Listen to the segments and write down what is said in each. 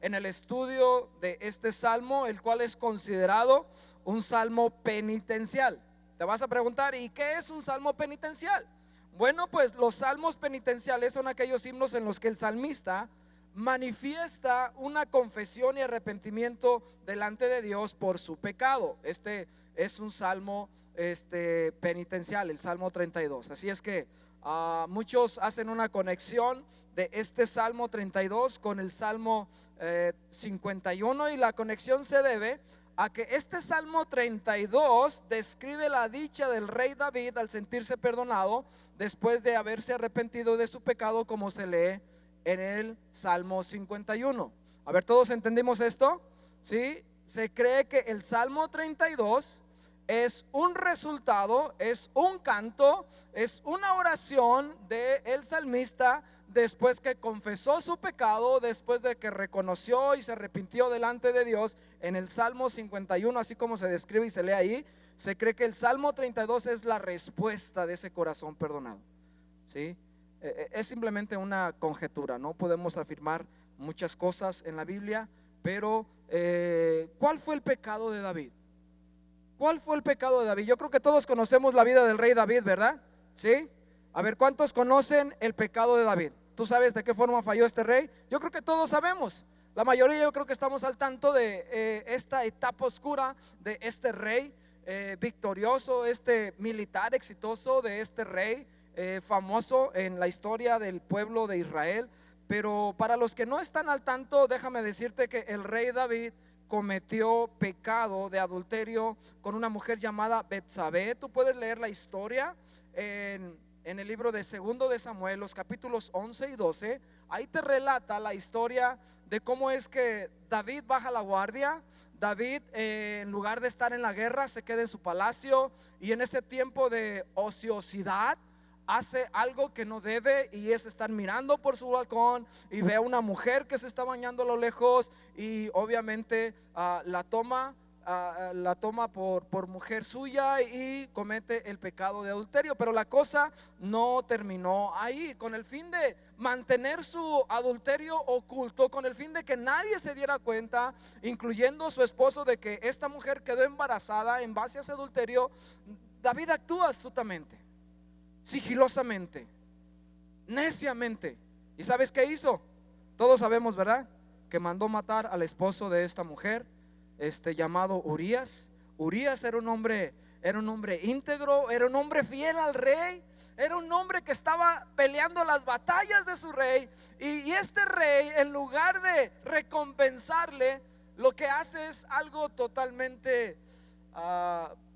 en el estudio de este salmo, el cual es considerado un salmo penitencial. Te vas a preguntar, ¿y qué es un salmo penitencial? Bueno, pues los salmos penitenciales son aquellos himnos en los que el salmista manifiesta una confesión y arrepentimiento delante de Dios por su pecado. Este es un salmo penitencial, el Salmo 32. Así es que muchos hacen una conexión de este Salmo 32 con el Salmo 51, y la conexión se debe a que este Salmo 32 describe la dicha del rey David al sentirse perdonado después de haberse arrepentido de su pecado, como se lee en el Salmo 51. A ver, ¿todos entendimos esto? ¿Sí? Se cree que el Salmo 32 es un resultado, es un canto, es una oración del salmista después que confesó su pecado, después de que reconoció y se arrepintió delante de Dios. En el Salmo 51, así como se describe y se lee ahí, se cree que el Salmo 32 es la respuesta de ese corazón perdonado. ¿Sí? Es simplemente una conjetura, no podemos afirmar muchas cosas en la Biblia, pero ¿cuál fue el pecado de David? ¿Cuál fue el pecado de David? Yo creo que todos conocemos la vida del rey David, ¿verdad? ¿Sí? A ver, ¿cuántos conocen el pecado de David? ¿Tú sabes de qué forma falló este rey? Yo creo que todos sabemos. La mayoría, yo creo que estamos al tanto de esta etapa oscura de este rey victorioso, este militar exitoso de este rey famoso en la historia del pueblo de Israel. Pero para los que no están al tanto, déjame decirte que el rey David cometió pecado de adulterio con una mujer llamada Betsabé. Tú puedes leer la historia en el libro de Segundo de Samuel, los capítulos 11 y 12. Ahí te relata la historia de cómo es que David baja la guardia. David, en lugar de estar en la guerra, se queda en su palacio, y en ese tiempo de ociosidad hace algo que no debe, y es estar mirando por su balcón y ve a una mujer que se está bañando a lo lejos, y obviamente la toma por mujer suya y comete el pecado de adulterio. Pero la cosa no terminó ahí. Con el fin de mantener su adulterio oculto, con el fin de que nadie se diera cuenta, incluyendo su esposo, de que esta mujer quedó embarazada en base a ese adulterio, David actúa astutamente, sigilosamente, neciamente. ¿Y sabes qué hizo? Todos sabemos, ¿verdad? Que mandó matar al esposo de esta mujer, llamado Urías. Urías era un hombre íntegro, era un hombre fiel al rey, era un hombre que estaba peleando las batallas de su rey. Y este rey, en lugar de recompensarle, lo que hace es algo totalmente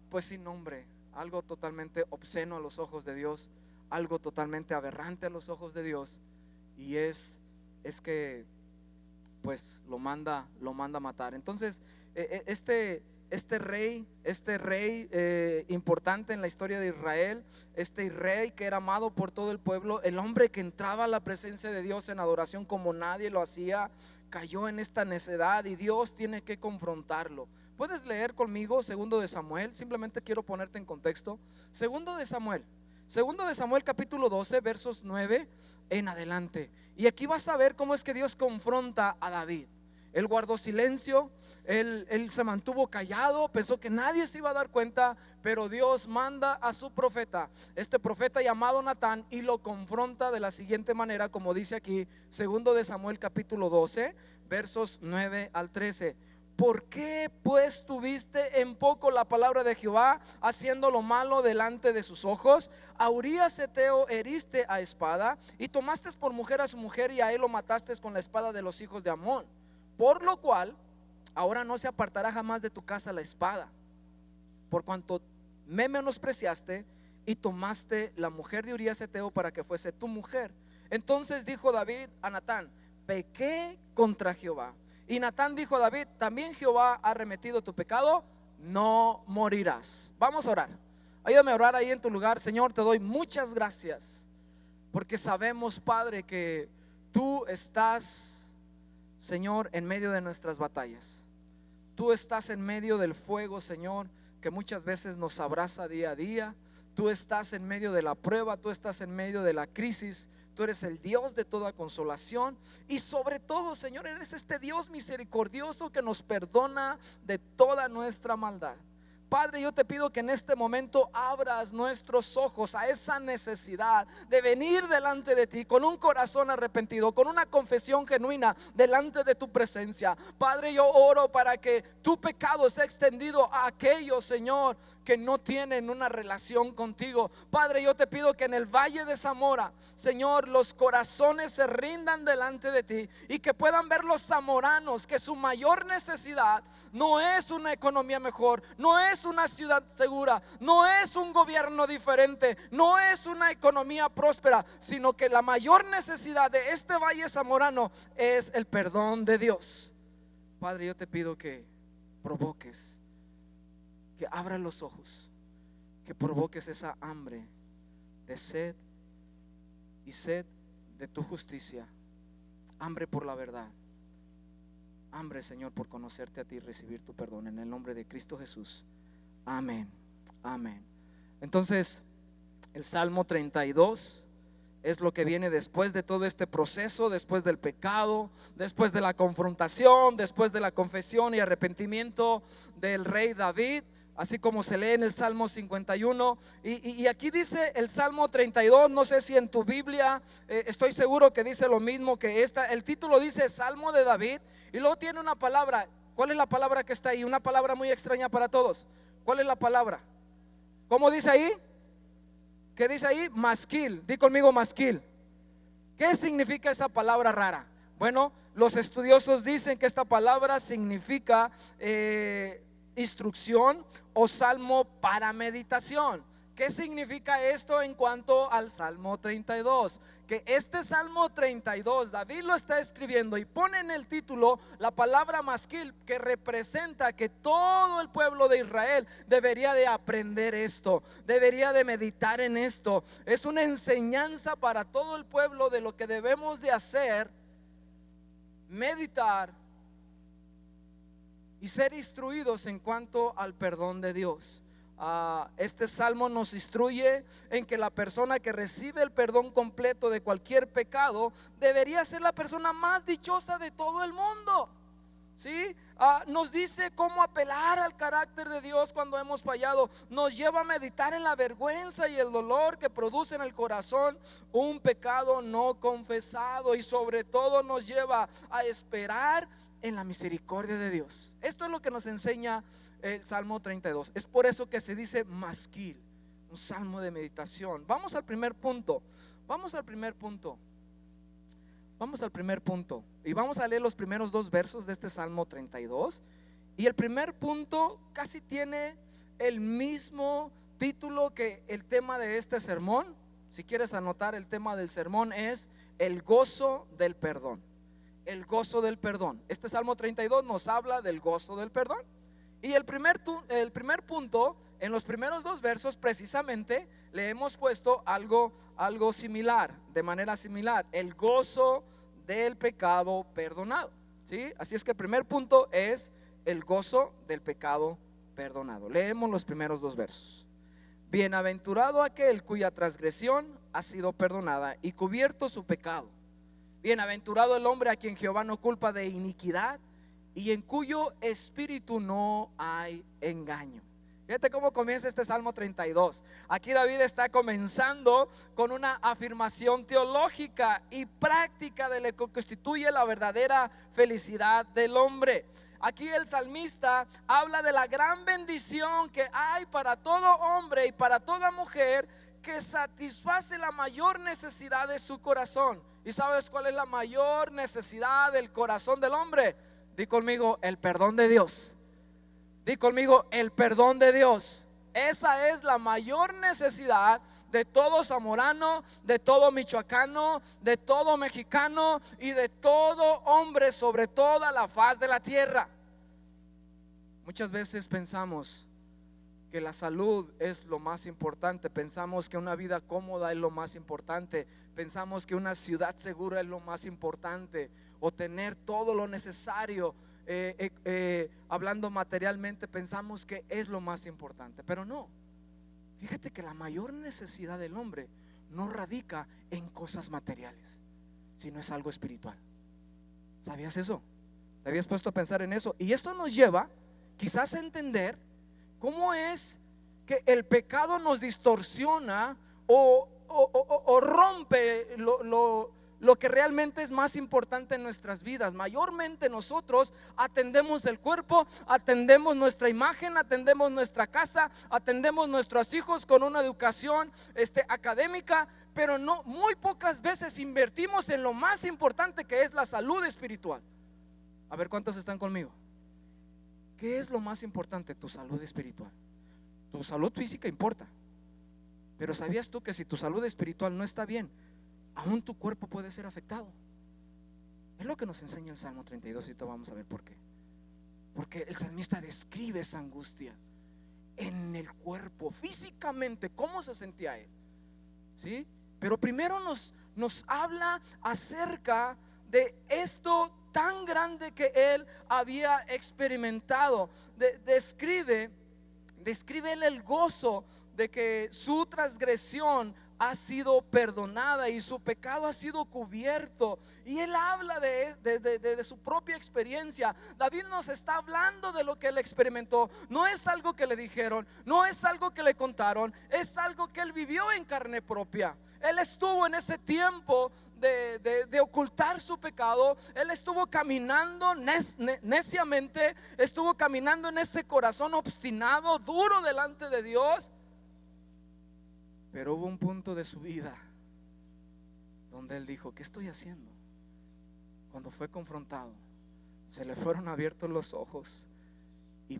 pues sin nombre, algo totalmente obsceno a los ojos de Dios, algo totalmente aberrante a los ojos de Dios. Y es que pues lo manda a matar. Entonces este rey importante en la historia de Israel, este rey que era amado por todo el pueblo, el hombre que entraba a la presencia de Dios en adoración como nadie lo hacía, cayó en esta necedad, y Dios tiene que confrontarlo. Puedes leer conmigo Segundo de Samuel, simplemente quiero ponerte en contexto. Segundo de Samuel capítulo 12, versos 9 en adelante. Y aquí vas a ver cómo es que Dios confronta a David. Él guardó silencio, él se mantuvo callado, pensó que nadie se iba a dar cuenta, pero Dios manda a su profeta, este profeta llamado Natán, y lo confronta de la siguiente manera, como dice aquí, Segundo de Samuel capítulo 12, versos 9 al 13. ¿Por qué pues tuviste en poco la palabra de Jehová, haciendo lo malo delante de sus ojos? A Urías Heteo heriste a espada, y tomaste por mujer a su mujer, y a él lo mataste con la espada de los hijos de Amón. Por lo cual ahora no se apartará jamás de tu casa la espada, por cuanto me menospreciaste y tomaste la mujer de Urías Heteo para que fuese tu mujer. Entonces dijo David a Natán: pequé contra Jehová. Y Natán dijo a David: también Jehová ha remitido tu pecado, no morirás. Vamos a orar. Ayúdame a orar ahí en tu lugar. Señor, te doy muchas gracias, porque sabemos, Padre, que tú estás, Señor, en medio de nuestras batallas. Tú estás en medio del fuego, Señor, que muchas veces nos abraza día a día. Tú estás en medio de la prueba, tú estás en medio de la crisis. Tú eres el Dios de toda consolación. Y sobre todo, Señor, eres este Dios misericordioso que nos perdona de toda nuestra maldad. Padre, yo te pido que en este momento abras nuestros ojos a esa necesidad de venir delante de ti con un corazón arrepentido, con una confesión genuina delante de tu presencia. Padre, yo oro para que tu pecado sea extendido a aquellos, Señor, que no tienen una relación contigo. Padre, yo te pido que en el Valle de Zamora, Señor, los corazones se rindan delante de ti y que puedan ver los zamoranos que su mayor necesidad no es una economía mejor, no es una ciudad segura, no es un gobierno diferente, no es una economía próspera, sino que la mayor necesidad de este valle zamorano es el perdón de Dios. Padre, yo te pido que provoques, que abras los ojos, que provoques esa hambre de sed y sed de tu justicia, hambre por la verdad, hambre, Señor, por conocerte a ti y recibir tu perdón, en el nombre de Cristo Jesús. Amén, amén. Entonces, el Salmo 32 es lo que viene después de todo este proceso, después del pecado, después de la confrontación, después de la confesión y arrepentimiento del rey David, así como se lee en el Salmo 51. Y aquí dice el Salmo 32, no sé si en tu Biblia, estoy seguro que dice lo mismo que esta. El título dice Salmo de David y luego tiene una palabra. ¿Cuál es la palabra que está ahí? Una palabra muy extraña para todos. ¿Cuál es la palabra? ¿Cómo dice ahí? ¿Qué dice ahí? Masquil. Di conmigo masquil. ¿Qué significa esa palabra rara? Bueno, los estudiosos dicen que esta palabra significa instrucción o salmo para meditación. ¿Qué significa esto en cuanto al Salmo 32? Que este Salmo 32 David lo está escribiendo y pone en el título la palabra masquil, que representa que todo el pueblo de Israel debería de aprender esto, debería de meditar en esto. Es una enseñanza para todo el pueblo de lo que debemos de hacer, meditar y ser instruidos en cuanto al perdón de Dios. Este salmo nos instruye en que la persona que recibe el perdón completo de cualquier pecado debería ser la persona más dichosa de todo el mundo. ¿Sí? Nos dice cómo apelar al carácter de Dios cuando hemos fallado. Nos lleva a meditar en la vergüenza y el dolor que produce en el corazón un pecado no confesado, y sobre todo nos lleva a esperar en la misericordia de Dios. Esto es lo que nos enseña el Salmo 32. Es por eso que se dice masquil, un salmo de meditación. Vamos al primer punto. Vamos al primer punto y vamos a leer los primeros dos versos de este Salmo 32. Y el primer punto casi tiene el mismo título que el tema de este sermón. Si quieres anotar, el tema del sermón es el gozo del perdón. El gozo del perdón. Este Salmo 32 nos habla del gozo del perdón. Y el primer punto, en los primeros dos versos precisamente le hemos puesto algo similar, de manera similar, el gozo del pecado perdonado. ¿Sí? Así es que el primer punto es el gozo del pecado perdonado. Leemos los primeros dos versos. Bienaventurado aquel cuya transgresión ha sido perdonada y cubierto su pecado. Bienaventurado el hombre a quien Jehová no culpa de iniquidad y en cuyo espíritu no hay engaño. Fíjate cómo comienza este Salmo 32. Aquí David está comenzando con una afirmación teológica y práctica de lo que constituye la verdadera felicidad del hombre. Aquí el salmista habla de la gran bendición que hay para todo hombre y para toda mujer, que satisface la mayor necesidad de su corazón. ¿Y sabes cuál es la mayor necesidad del corazón del hombre? Di conmigo, el perdón de Dios. Di conmigo, el perdón de Dios. Esa es la mayor necesidad de todo zamorano, de todo michoacano, de todo mexicano y de todo hombre sobre toda la faz de la tierra. Muchas veces pensamos que la salud es lo más importante, pensamos que una vida cómoda es lo más importante, pensamos que una ciudad segura es lo más importante, o tener todo lo necesario, hablando materialmente, pensamos que es lo más importante, pero no. Fíjate que la mayor necesidad del hombre no radica en cosas materiales, sino es algo espiritual. ¿Sabías eso? ¿Te habías puesto a pensar en eso? Y esto nos lleva quizás a entender cómo es que el pecado nos distorsiona o rompe lo que realmente es más importante en nuestras vidas. Mayormente nosotros atendemos el cuerpo, atendemos nuestra imagen, atendemos nuestra casa, atendemos nuestros hijos con una educación académica, pero no, muy pocas veces invertimos en lo más importante, que es la salud espiritual. A ver, ¿cuántos están conmigo? ¿Qué es lo más importante? Tu salud espiritual. Tu salud física importa, pero ¿sabías tú que si tu salud espiritual no está bien, aún tu cuerpo puede ser afectado? Es lo que nos enseña el Salmo 32, y vamos a ver por qué. Porque el salmista describe esa angustia en el cuerpo, físicamente, cómo se sentía él, ¿sí? Pero primero nos habla acerca de esto tan grande que él había experimentado. Describe él el gozo de que su transgresión ha sido perdonada y su pecado ha sido cubierto. Y él habla de su propia experiencia. David nos está hablando de lo que él experimentó. No es algo que le dijeron, no es algo que le contaron, es algo que él vivió en carne propia. Él estuvo en ese tiempo de ocultar su pecado. Él estuvo caminando neciamente, estuvo caminando en ese corazón obstinado, duro delante de Dios. Pero hubo un punto de su vida donde él dijo: ¿qué estoy haciendo? Cuando fue confrontado, se le fueron abiertos los ojos y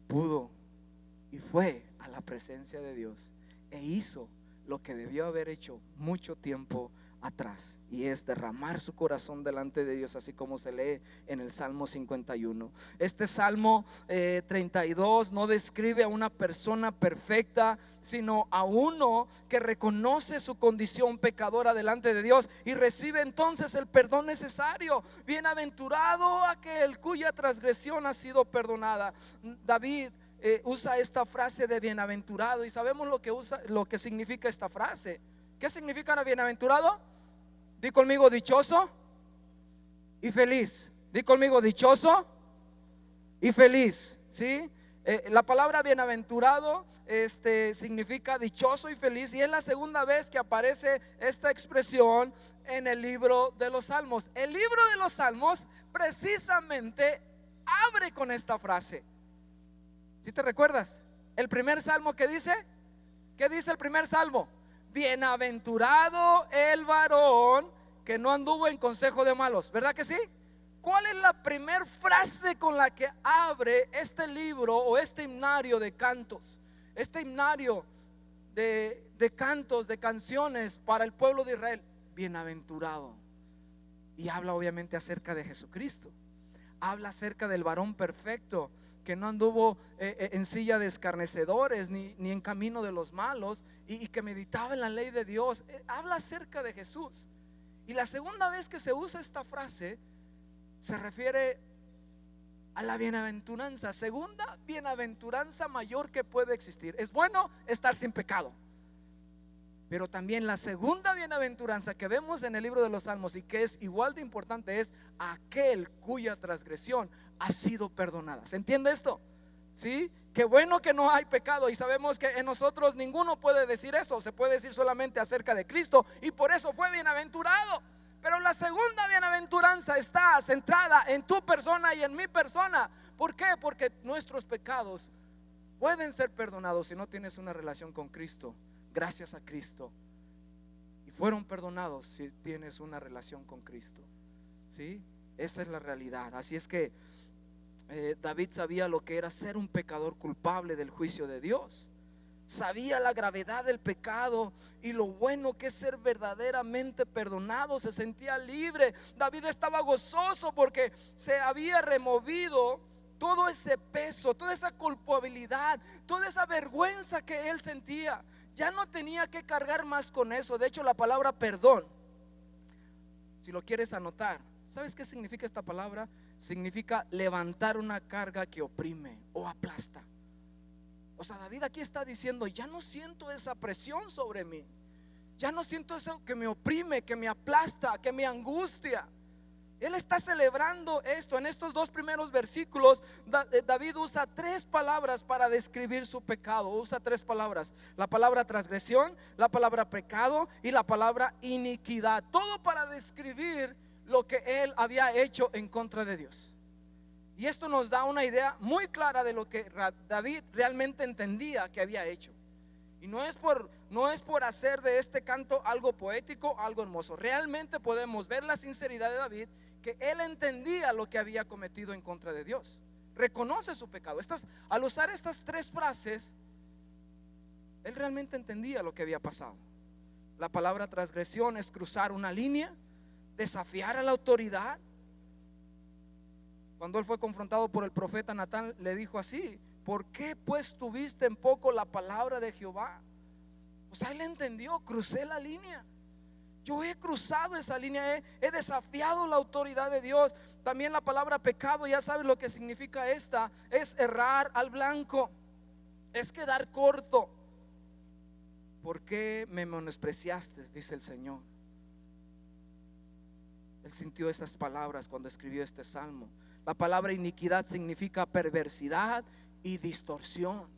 fue a la presencia de Dios e hizo lo que debió haber hecho mucho tiempo atrás, y es derramar su corazón delante de Dios, así como se lee en el Salmo 51. Este Salmo 32 no describe a una persona perfecta, sino a uno que reconoce su condición pecadora delante de Dios y recibe entonces el perdón necesario. Bienaventurado aquel cuya transgresión ha sido perdonada. David usa esta frase de bienaventurado, y sabemos lo que significa esta frase. ¿Qué significa bienaventurado? Di conmigo: dichoso y feliz. Di conmigo: dichoso y feliz. ¿Sí? La palabra bienaventurado significa dichoso y feliz, y es la segunda vez que aparece esta expresión en el libro de los Salmos. El libro de los Salmos precisamente abre con esta frase. ¿Sí te recuerdas? El primer salmo que dice, ¿qué dice el primer salmo? Bienaventurado el varón que no anduvo en consejo de malos, ¿verdad que sí? ¿Cuál es la primer frase con la que abre este libro o este himnario de cantos? Este himnario de cantos, de canciones para el pueblo de Israel. Bienaventurado. Y habla obviamente acerca de Jesucristo. Habla acerca del varón perfecto que no anduvo en silla de escarnecedores ni en camino de los malos, y que meditaba en la ley de Dios. Habla acerca de Jesús. Y la segunda vez que se usa esta frase se refiere a la bienaventuranza, segunda bienaventuranza mayor que puede existir. Es bueno estar sin pecado, pero también la segunda bienaventuranza que vemos en el libro de los Salmos, y que es igual de importante, es aquel cuya transgresión ha sido perdonada. ¿Se entiende esto? ¿Sí? Qué bueno que no hay pecado, y sabemos que en nosotros ninguno puede decir eso. Se puede decir solamente acerca de Cristo, y por eso fue bienaventurado. Pero la segunda bienaventuranza está centrada en tu persona y en mi persona. ¿Por qué? Porque nuestros pecados pueden ser perdonados si no tienes una relación con Cristo. Gracias a Cristo, y fueron perdonados si tienes una relación con Cristo. ¿Sí? Esa es la realidad. Así es que David sabía lo que era ser un pecador culpable del juicio de Dios. Sabía la gravedad del pecado y lo bueno que es ser verdaderamente perdonado. Se sentía libre. David estaba gozoso porque se había removido todo ese peso, toda esa culpabilidad, toda esa vergüenza que él sentía. Ya no tenía que cargar más con eso. De hecho, la palabra perdón, si lo quieres anotar, ¿sabes qué significa esta palabra? Significa levantar una carga que oprime o aplasta. O sea, David aquí está diciendo: ya no siento esa presión sobre mí, ya no siento eso que me oprime, que me aplasta, que me angustia. Él está celebrando esto. En estos dos primeros versículos, David usa tres palabras para describir su pecado. Usa tres palabras: la palabra transgresión, la palabra pecado y la palabra iniquidad. Todo para describir lo que él había hecho en contra de Dios. Y esto nos da una idea muy clara de lo que David realmente entendía que había hecho. Y no es por hacer de este canto algo poético, algo hermoso. Realmente podemos ver la sinceridad de David, que él entendía lo que había cometido en contra de Dios. Reconoce su pecado. Al usar estas tres frases, él realmente entendía lo que había pasado. La palabra transgresión es cruzar una línea, desafiar a la autoridad. Cuando él fue confrontado por el profeta Natán, le dijo así: ¿por qué pues tuviste en poco la palabra de Jehová? O sea, él entendió: crucé la línea. Yo he cruzado esa línea, he desafiado la autoridad de Dios. También la palabra pecado, ya sabes lo que significa esta: es errar al blanco, es quedar corto. ¿Por qué me menospreciaste?, dice el Señor. Él sintió estas palabras cuando escribió este salmo. La palabra iniquidad significa perversidad y distorsión.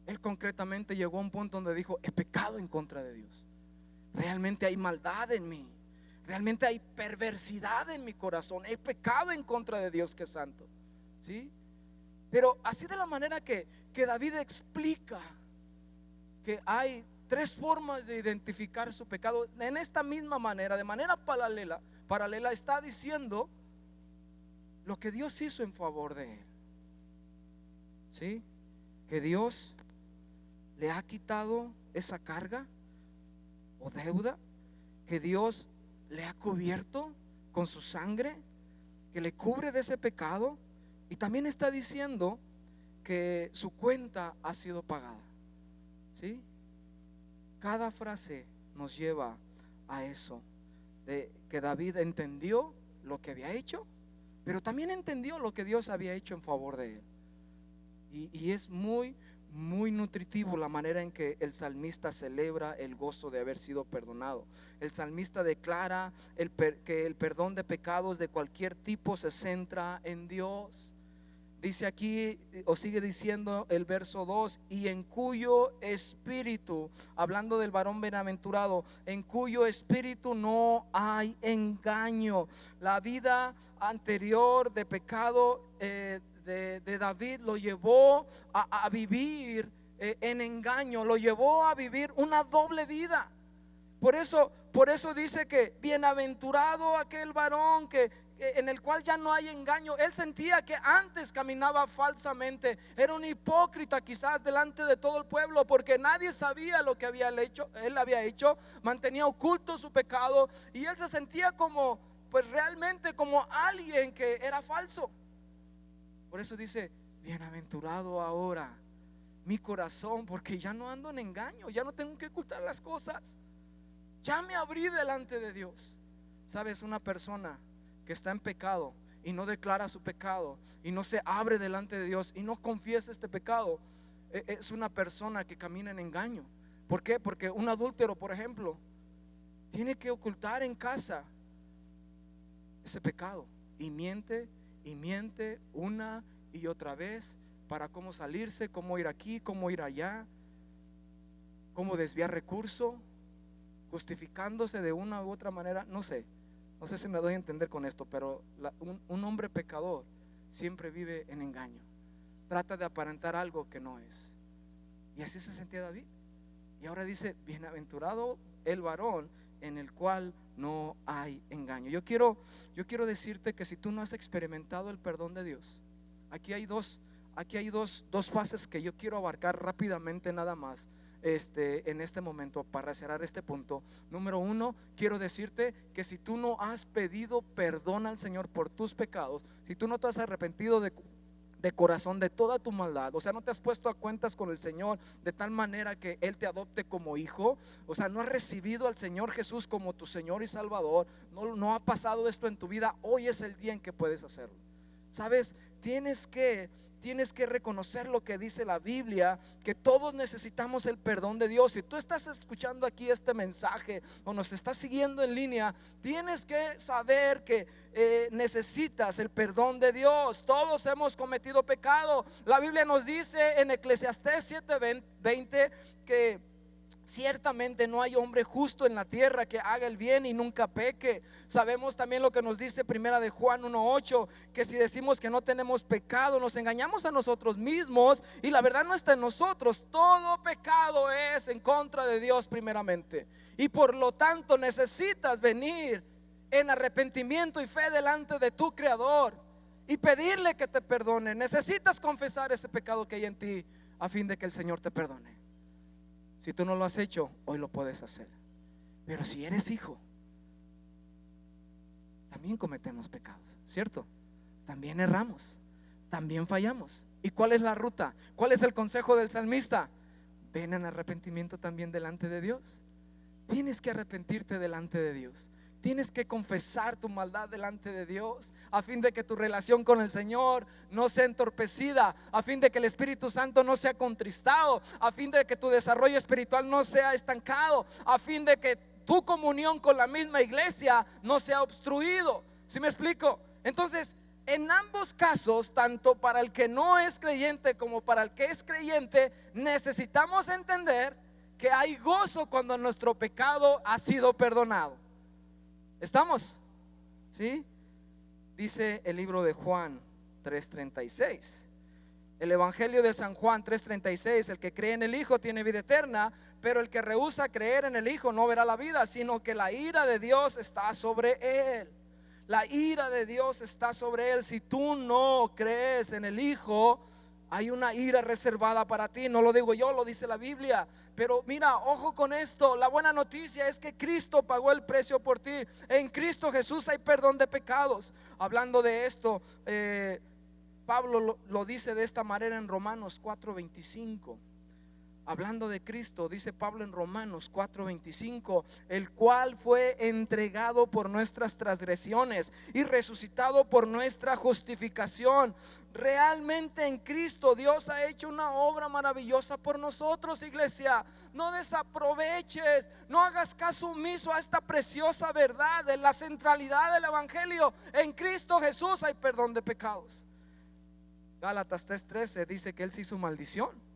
Él concretamente llegó a un punto donde dijo: he pecado en contra de Dios. Realmente hay maldad en mí, realmente hay perversidad en mi corazón. He pecado en contra de Dios que es santo. ¿Sí? Pero así, de la manera que David explica que hay tres formas de identificar su pecado, en esta misma manera, de manera paralela está diciendo lo que Dios hizo en favor de él. ¿Sí? Que Dios le ha quitado esa carga o deuda, que Dios le ha cubierto con su sangre, que le cubre de ese pecado. Y también está diciendo que su cuenta ha sido pagada. ¿Sí? Cada frase nos lleva a eso, de que David entendió lo que había hecho, pero también entendió lo que Dios había hecho en favor de él. Y es muy nutritivo la manera en que el salmista celebra el gozo de haber sido perdonado. El salmista declara que el perdón de pecados de cualquier tipo se centra en Dios. Dice aquí, o sigue diciendo el verso 2: y en cuyo espíritu, hablando del varón bienaventurado, en cuyo espíritu no hay engaño. La vida anterior de pecado de David lo llevó a vivir en engaño, lo llevó a vivir una doble vida. Por eso dice que bienaventurado aquel varón en el cual ya no hay engaño. Él sentía que antes caminaba falsamente, era un hipócrita quizás delante de todo el pueblo, porque nadie sabía lo que él había hecho, mantenía oculto su pecado, y él se sentía como, pues realmente como alguien que era falso. Por eso dice: bienaventurado ahora mi corazón, porque ya no ando en engaño, ya no tengo que ocultar las cosas, ya me abrí delante de Dios. Sabes, una persona que está en pecado y no declara su pecado y no se abre delante de Dios y no confiesa este pecado, es una persona que camina en engaño. ¿Por qué? Porque un adúltero, por ejemplo, tiene que ocultar en casa ese pecado y miente una y otra vez para cómo salirse, cómo ir aquí, cómo ir allá, cómo desviar recursos, justificándose de una u otra manera. No sé si me doy a entender con esto, pero un hombre pecador siempre vive en engaño, trata de aparentar algo que no es. Y así se sentía David. Y ahora dice: bienaventurado el varón en el cual no hay engaño. Yo quiero decirte que si tú no has experimentado el perdón de Dios, aquí hay dos fases que yo quiero abarcar rápidamente nada más en este momento para cerrar este punto. Número uno, quiero decirte que si tú no has pedido perdón al Señor por tus pecados, si tú no te has arrepentido de corazón de toda tu maldad, o sea, no te has puesto a cuentas con el Señor de tal manera que Él te adopte como hijo, o sea, no has recibido al Señor Jesús como tu Señor y Salvador, no ha pasado esto en tu vida, hoy es el día en que puedes hacerlo. Sabes, tienes que tienes que reconocer lo que dice la Biblia, que todos necesitamos el perdón de Dios. Si tú estás escuchando aquí este mensaje o nos estás siguiendo en línea, tienes que saber que necesitas el perdón de Dios. Todos hemos cometido pecado. La Biblia nos dice en Eclesiastés 7:20 que ciertamente no hay hombre justo en la tierra que haga el bien y nunca peque. Sabemos también lo que nos dice primera de Juan 1:8, que si decimos que no tenemos pecado, nos engañamos a nosotros mismos y la verdad no está en nosotros. Todo pecado es en contra de Dios primeramente, y por lo tanto necesitas venir en arrepentimiento y fe delante de tu Creador y pedirle que te perdone. Necesitas confesar ese pecado que hay en ti a fin de que el Señor te perdone. Si tú no lo has hecho, hoy lo puedes hacer. Pero si eres hijo, también cometemos pecados, ¿cierto? También erramos, también fallamos. ¿Y cuál es la ruta? ¿Cuál es el consejo del salmista? Ven en arrepentimiento también delante de Dios. Tienes que arrepentirte delante de Dios. Tienes que confesar tu maldad delante de Dios, a fin de que tu relación con el Señor no sea entorpecida, a fin de que el Espíritu Santo no sea contristado, a fin de que tu desarrollo espiritual no sea estancado, a fin de que tu comunión con la misma iglesia no sea obstruido. ¿Sí me explico? Entonces, en ambos casos, tanto para el que no es creyente como para el que es creyente, necesitamos entender que hay gozo cuando nuestro pecado ha sido perdonado. ¿Estamos? ¿Sí? Dice el libro de Juan 3:36. El Evangelio de San Juan 3:36: el que cree en el Hijo tiene vida eterna, pero el que rehúsa creer en el Hijo no verá la vida, sino que la ira de Dios está sobre él. La ira de Dios está sobre él. Si tú no crees en el Hijo, hay una ira reservada para ti. No lo digo yo, lo dice la Biblia. Pero mira, ojo con esto. La buena noticia es que Cristo pagó el precio por ti. En Cristo Jesús hay perdón de pecados. Hablando de esto, Pablo lo dice de esta manera en Romanos 4:25. Hablando de Cristo, dice Pablo en Romanos 4:25: el cual fue entregado por nuestras transgresiones y resucitado por nuestra justificación. Realmente en Cristo Dios ha hecho una obra maravillosa por nosotros, iglesia. No desaproveches, no hagas caso omiso a esta preciosa verdad de la centralidad del Evangelio. En Cristo Jesús hay perdón de pecados. Gálatas 3:13 dice que Él se hizo maldición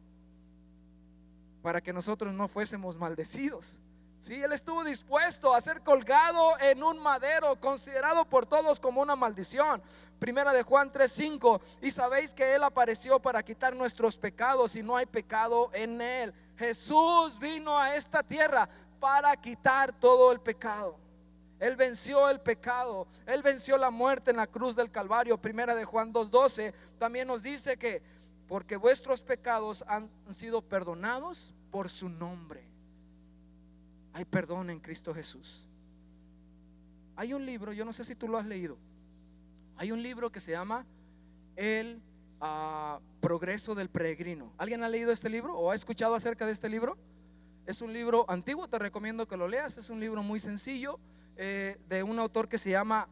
para que nosotros no fuésemos maldecidos. Sí, Él estuvo dispuesto a ser colgado en un madero, considerado por todos como una maldición. Primera de Juan 3:5: y sabéis que Él apareció para quitar nuestros pecados y no hay pecado en Él. Jesús vino a esta tierra para quitar todo el pecado. Él venció el pecado, Él venció la muerte en la cruz del Calvario. Primera de Juan 2:12 también nos dice que porque vuestros pecados han sido perdonados por su nombre. Hay perdón en Cristo Jesús. Hay un libro, yo no sé si tú lo has leído. Hay un libro que se llama El Progreso del Peregrino. ¿Alguien ha leído este libro o ha escuchado acerca de este libro? Es un libro antiguo, te recomiendo que lo leas. Es un libro muy sencillo, de un autor que se llama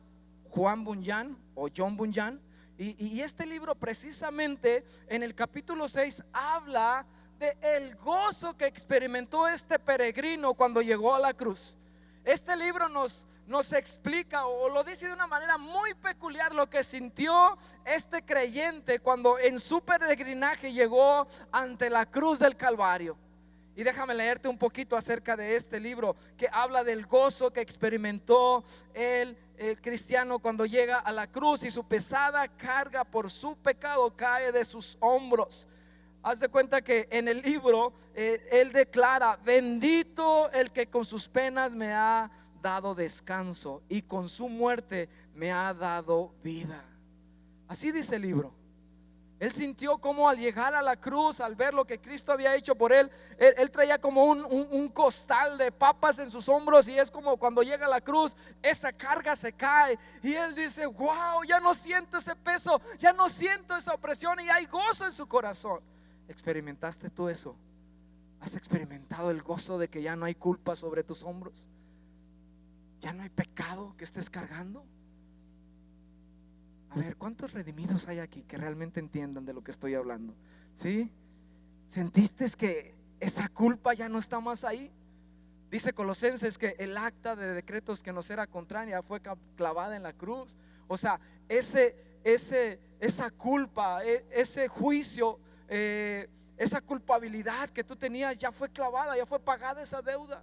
Juan Bunyan o John Bunyan. Y este libro precisamente en el capítulo 6 habla de el gozo que experimentó este peregrino cuando llegó a la cruz. Este libro nos explica, o lo dice de una manera muy peculiar, lo que sintió este creyente cuando en su peregrinaje llegó ante la cruz del Calvario. Y déjame leerte un poquito acerca de este libro que habla del gozo que experimentó el cristiano cuando llega a la cruz y su pesada carga por su pecado cae de sus hombros. Haz de cuenta que en el libro él declara: bendito el que con sus penas me ha dado descanso y con su muerte me ha dado vida. Así dice el libro. Él sintió como al llegar a la cruz, al ver lo que Cristo había hecho por él, él traía como un costal de papas en sus hombros, y es como cuando llega a la cruz, esa carga se cae y él dice: wow, ya no siento ese peso, ya no siento esa opresión, y hay gozo en su corazón. ¿Experimentaste tú eso? ¿Has experimentado el gozo de que ya no hay culpa sobre tus hombros? ¿Ya no hay pecado que estés cargando? A ver, ¿cuántos redimidos hay aquí que realmente entiendan de lo que estoy hablando? ¿Sí? ¿Sentiste que esa culpa ya no está más ahí? Dice Colosenses que el acta de decretos que nos era contraria fue clavada en la cruz. O sea, esa culpa, ese juicio, esa culpabilidad que tú tenías ya fue clavada, ya fue pagada esa deuda.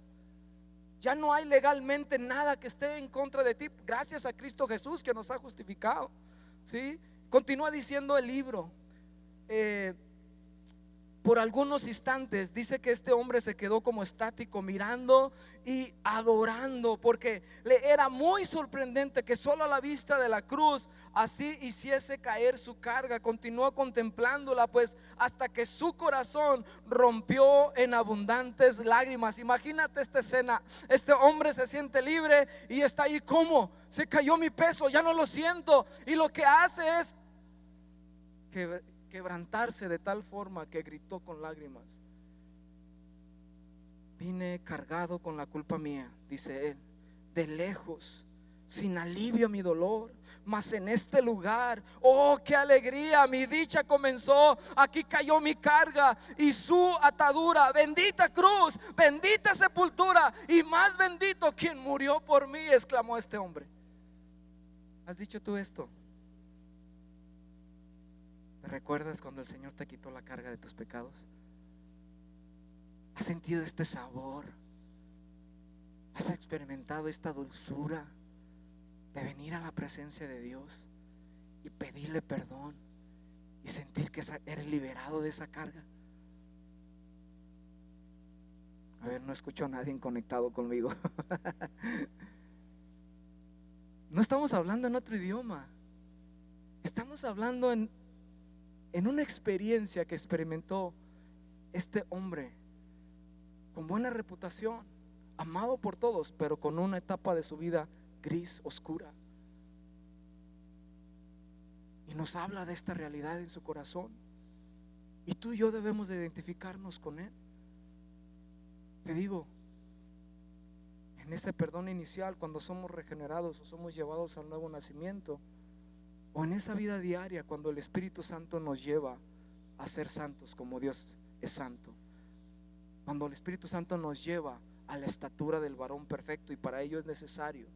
Ya no hay legalmente nada que esté en contra de ti, gracias a Cristo Jesús que nos ha justificado. ¿Sí? Continúa diciendo el libro. Por algunos instantes dice que este hombre se quedó como estático, mirando y adorando, porque le era muy sorprendente que solo a la vista de la cruz así hiciese caer su carga. Continuó contemplándola, pues hasta que su corazón rompió en abundantes lágrimas. Imagínate esta escena: este hombre se siente libre y está ahí, como se cayó mi peso, ya no lo siento. Y lo que hace es quebrantarse de tal forma que gritó con lágrimas: vine cargado con la culpa mía, dice él, de lejos, sin alivio a mi dolor, mas en este lugar, oh, qué alegría, mi dicha comenzó. Aquí cayó mi carga y su atadura. Bendita cruz, bendita sepultura, y más bendito quien murió por mí, exclamó este hombre. ¿Has dicho tú esto? ¿Te recuerdas cuando el Señor te quitó la carga de tus pecados? ¿Has sentido este sabor? ¿Has experimentado esta dulzura de venir a la presencia de Dios y pedirle perdón y sentir que eres liberado de esa carga? A ver, no escucho a nadie conectado conmigo. No estamos hablando en otro idioma. Estamos hablando en una experiencia que experimentó este hombre, con buena reputación, amado por todos, pero con una etapa de su vida gris, oscura. Y nos habla de esta realidad en su corazón, y tú y yo debemos de identificarnos con él. Te digo, en ese perdón inicial, cuando somos regenerados o somos llevados al nuevo nacimiento, o en esa vida diaria cuando el Espíritu Santo nos lleva a ser santos como Dios es santo, cuando el Espíritu Santo nos lleva a la estatura del varón perfecto, y para ello es necesario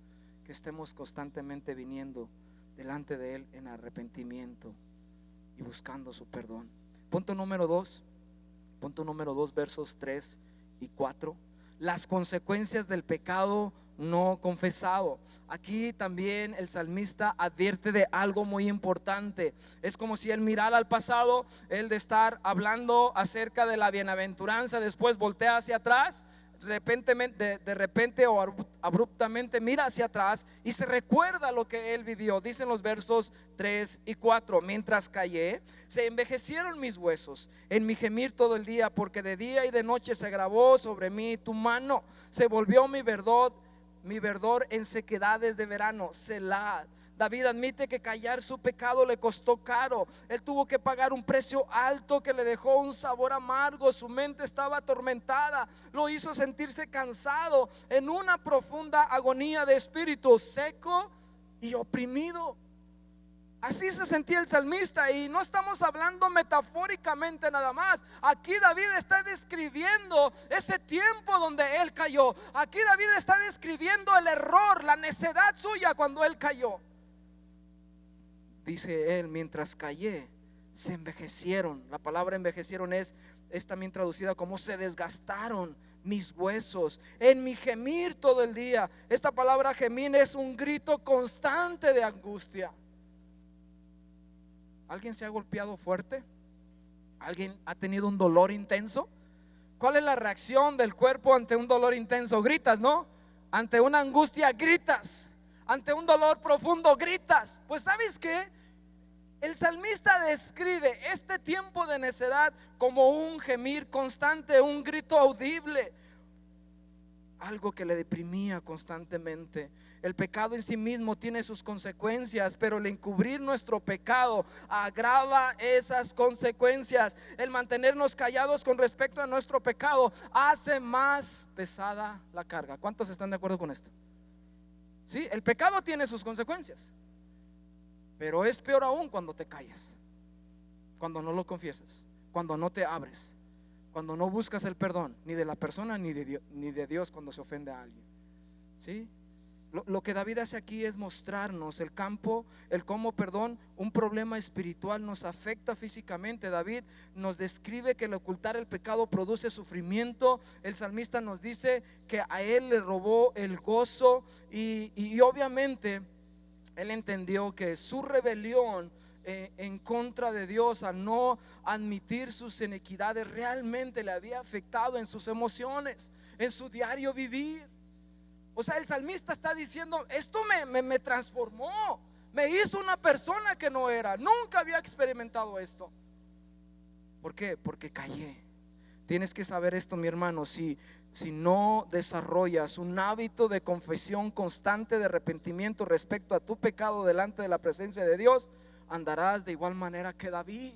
que estemos constantemente viniendo delante de Él en arrepentimiento y buscando su perdón. Punto número 2, versos 3 y 4: las consecuencias del pecado no confesado. Aquí también el salmista advierte de algo muy importante. Es como si él mirara al pasado, él de estar hablando acerca de la bienaventuranza, después voltea hacia atrás, de repente o abruptamente mira hacia atrás y se recuerda lo que él vivió. Dicen los versos 3 y 4: mientras callé, se envejecieron mis huesos en mi gemir todo el día, porque de día y de noche se agravó sobre mí tu mano. Se volvió mi verdor en sequedades de verano. Selah. David admite que callar su pecado le costó caro. Él tuvo que pagar un precio alto que le dejó un sabor amargo. Su mente estaba atormentada, lo hizo sentirse cansado, en una profunda agonía de espíritu, seco y oprimido. Así se sentía el salmista, y no estamos hablando metafóricamente nada más. Aquí David está describiendo ese tiempo donde él cayó. Aquí David está describiendo el error, la necedad suya cuando él cayó. Dice él: mientras callé, se envejecieron. La palabra envejecieron es también traducida como se desgastaron mis huesos en mi gemir todo el día. Esta palabra gemir es un grito constante de angustia. ¿Alguien se ha golpeado fuerte? ¿Alguien ha tenido un dolor intenso? ¿Cuál es la reacción del cuerpo ante un dolor intenso? Gritas, ¿no? Ante una angustia gritas. Ante un dolor profundo gritas. Pues ¿sabes qué? El salmista describe este tiempo de necedad como un gemir constante, un grito audible, algo que le deprimía constantemente. El pecado en sí mismo tiene sus consecuencias, pero el encubrir nuestro pecado agrava esas consecuencias. El mantenernos callados con respecto a nuestro pecado hace más pesada la carga. ¿Cuántos están de acuerdo con esto? Sí, el pecado tiene sus consecuencias, Pero es peor aún cuando te callas, cuando no lo confiesas, cuando no te abres, cuando no buscas el perdón ni de la persona ni de Dios cuando se ofende a alguien. ¿Sí? Lo que David hace aquí es mostrarnos el campo, el cómo, perdón, un problema espiritual nos afecta físicamente. David nos describe que el ocultar el pecado produce sufrimiento. El salmista nos dice que a él le robó el gozo y obviamente él entendió que su rebelión en contra de Dios, al no admitir sus inequidades, realmente le había afectado en sus emociones, en su diario vivir. O sea, el salmista está diciendo: esto me transformó, me hizo una persona que no era. Nunca había experimentado esto. ¿Por qué? Porque callé. Tienes que saber esto, mi hermano. Si no desarrollas un hábito de confesión constante, de arrepentimiento respecto a tu pecado delante de la presencia de Dios, andarás de igual manera que David.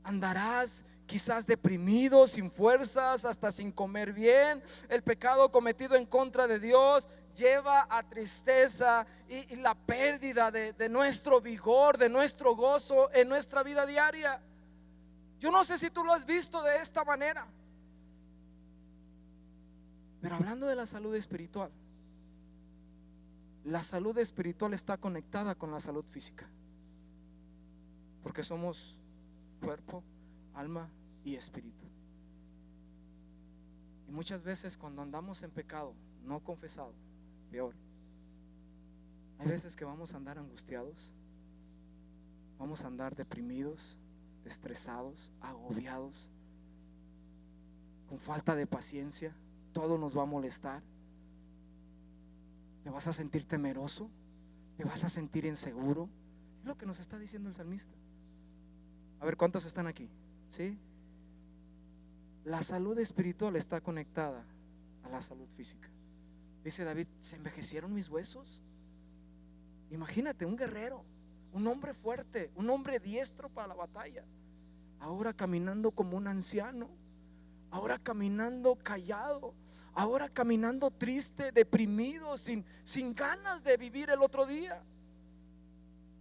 Andarás quizás deprimido, sin fuerzas, hasta sin comer bien. El pecado cometido en contra de Dios lleva a tristeza y la pérdida de nuestro vigor, de nuestro gozo en nuestra vida diaria. Yo no sé si tú lo has visto de esta manera, pero hablando de la salud espiritual, la salud espiritual está conectada con la salud física, porque somos cuerpo, alma y espíritu. Y muchas veces cuando andamos en pecado no confesado, peor, hay veces que vamos a andar angustiados, vamos a andar deprimidos, estresados, agobiados, con falta de paciencia. Todo nos va a molestar. Te vas a sentir temeroso, te vas a sentir inseguro. Es lo que nos está diciendo el salmista. A ver, ¿cuántos están aquí? ¿Sí? La salud espiritual está conectada a la salud física. Dice David: ¿se envejecieron mis huesos? Imagínate, un guerrero, un hombre fuerte, un hombre diestro para la batalla, ahora caminando como un anciano, ahora caminando callado, ahora caminando triste, deprimido, sin ganas de vivir el otro día.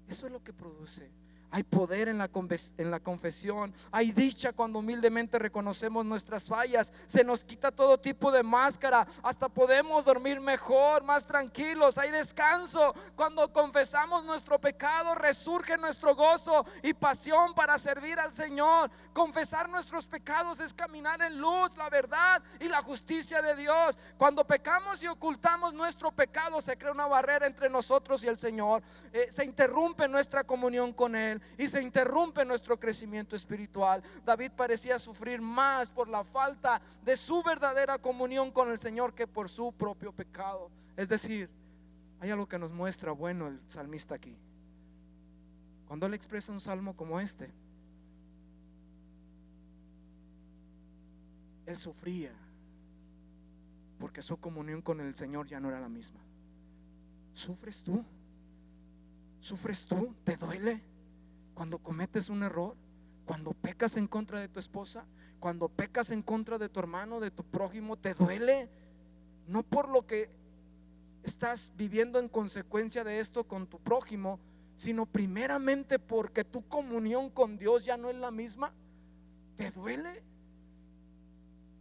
Eso es lo que produce. Hay poder en la confesión. Hay dicha cuando humildemente reconocemos nuestras fallas. Se nos quita todo tipo de máscara. Hasta podemos dormir mejor, más tranquilos. Hay descanso. Cuando confesamos nuestro pecado, resurge nuestro gozo y pasión para servir al Señor. Confesar nuestros pecados es caminar en luz, la verdad y la justicia de Dios. Cuando pecamos y ocultamos nuestro pecado, se crea una barrera entre nosotros y el Señor. Se interrumpe nuestra comunión con Él y se interrumpe nuestro crecimiento espiritual. David parecía sufrir más por la falta de su verdadera comunión con el Señor que por su propio pecado. Es decir, hay algo que nos muestra bueno el salmista aquí. Cuando él expresa un salmo como este, él sufría porque su comunión con el Señor ya no era la misma. ¿Sufres tú? ¿Sufres tú? ¿Te duele cuando cometes un error? Cuando pecas en contra de tu esposa, cuando pecas en contra de tu hermano, de tu prójimo, ¿te duele? No por lo que estás viviendo en consecuencia de esto con tu prójimo, sino primeramente porque tu comunión con Dios ya no es la misma. ¿Te duele?